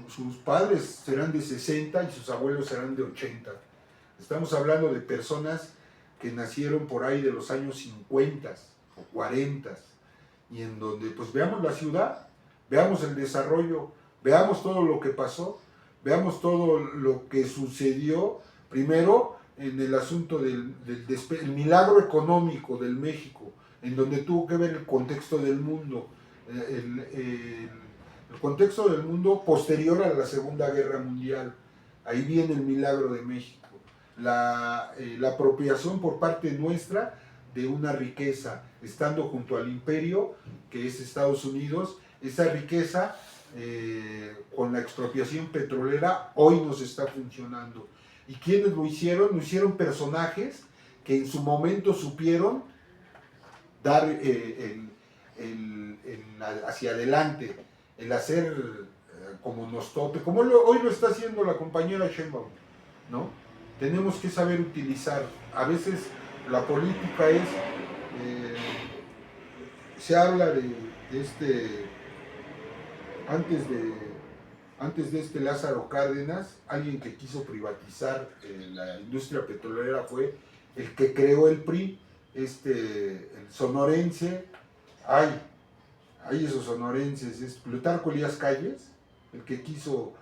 sus padres serán de 60 y sus abuelos serán de 80. Estamos hablando de personas que nacieron por ahí de los años 50 o 40, y en donde pues veamos la ciudad, veamos el desarrollo, veamos todo lo que pasó, veamos todo lo que sucedió, primero en el asunto del el milagro económico del México, en donde tuvo que ver el contexto del mundo, el contexto del mundo posterior a la Segunda Guerra Mundial. Ahí viene el milagro de México, la apropiación por parte nuestra de una riqueza, estando junto al imperio que es Estados Unidos. Esa riqueza, con la expropiación petrolera, hoy nos está funcionando. ¿Y quiénes lo hicieron? Lo hicieron personajes que en su momento supieron dar hacia adelante, el hacer como nos tope, como hoy lo está haciendo la compañera Sheinbaum, ¿no? Tenemos que saber utilizar. A veces la política es, se habla de este, antes de este Lázaro Cárdenas, alguien que quiso privatizar la industria petrolera fue el que creó el PRI, el sonorense. Hay esos sonorenses, es Plutarco Elías Calles, el que quiso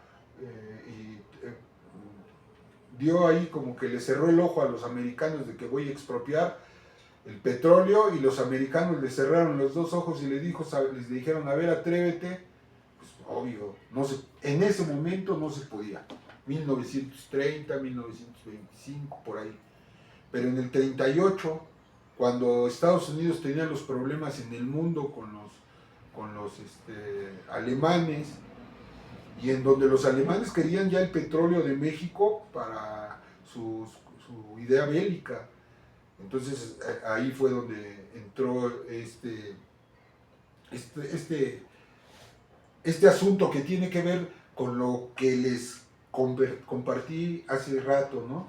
dio ahí como que le cerró el ojo a los americanos de que voy a expropiar el petróleo, y los americanos le cerraron los dos ojos y les dijeron, a ver, atrévete. Pues obvio, en ese momento no se podía, 1930, 1925, por ahí. Pero en el 38, cuando Estados Unidos tenía los problemas en el mundo con los alemanes, y en donde los alemanes querían ya el petróleo de México para su idea bélica. Entonces ahí fue donde entró este asunto que tiene que ver con lo que les compartí hace rato, ¿no?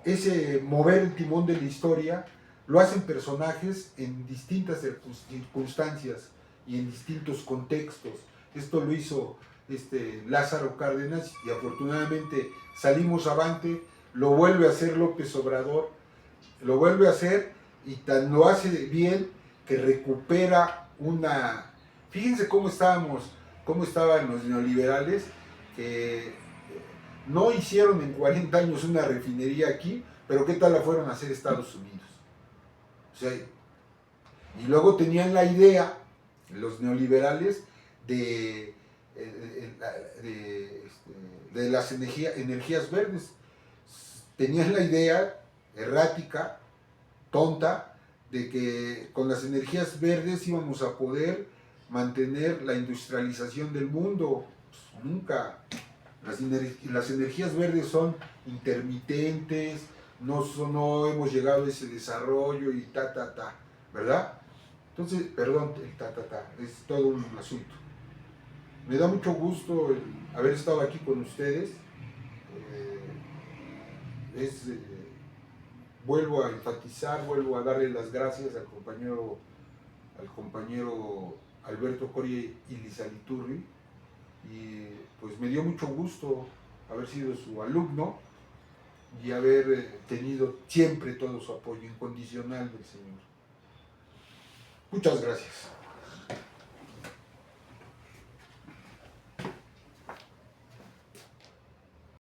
Ese mover el timón de la historia lo hacen personajes en distintas circunstancias y en distintos contextos. Esto lo hizo Lázaro Cárdenas, y afortunadamente salimos avante. Lo vuelve a hacer López Obrador, lo vuelve a hacer, y tan lo hace bien que recupera una... Fíjense cómo estaban los neoliberales, que no hicieron en 40 años una refinería aquí, pero ¿qué tal la fueron a hacer Estados Unidos? O sea, y luego tenían la idea, los neoliberales, de las energías verdes. Tenían la idea errática, tonta, de que con las energías verdes íbamos a poder mantener la industrialización del mundo. Pues nunca. Las energías verdes son intermitentes, no hemos llegado a ese desarrollo y ¿verdad? Entonces, perdón, es todo un asunto. Me da mucho gusto haber estado aquí con ustedes. Vuelvo a enfatizar, vuelvo a darle las gracias al compañero Alberto Coria y Lizaliturri, y pues me dio mucho gusto haber sido su alumno y haber tenido siempre todo su apoyo incondicional del Señor. Muchas gracias.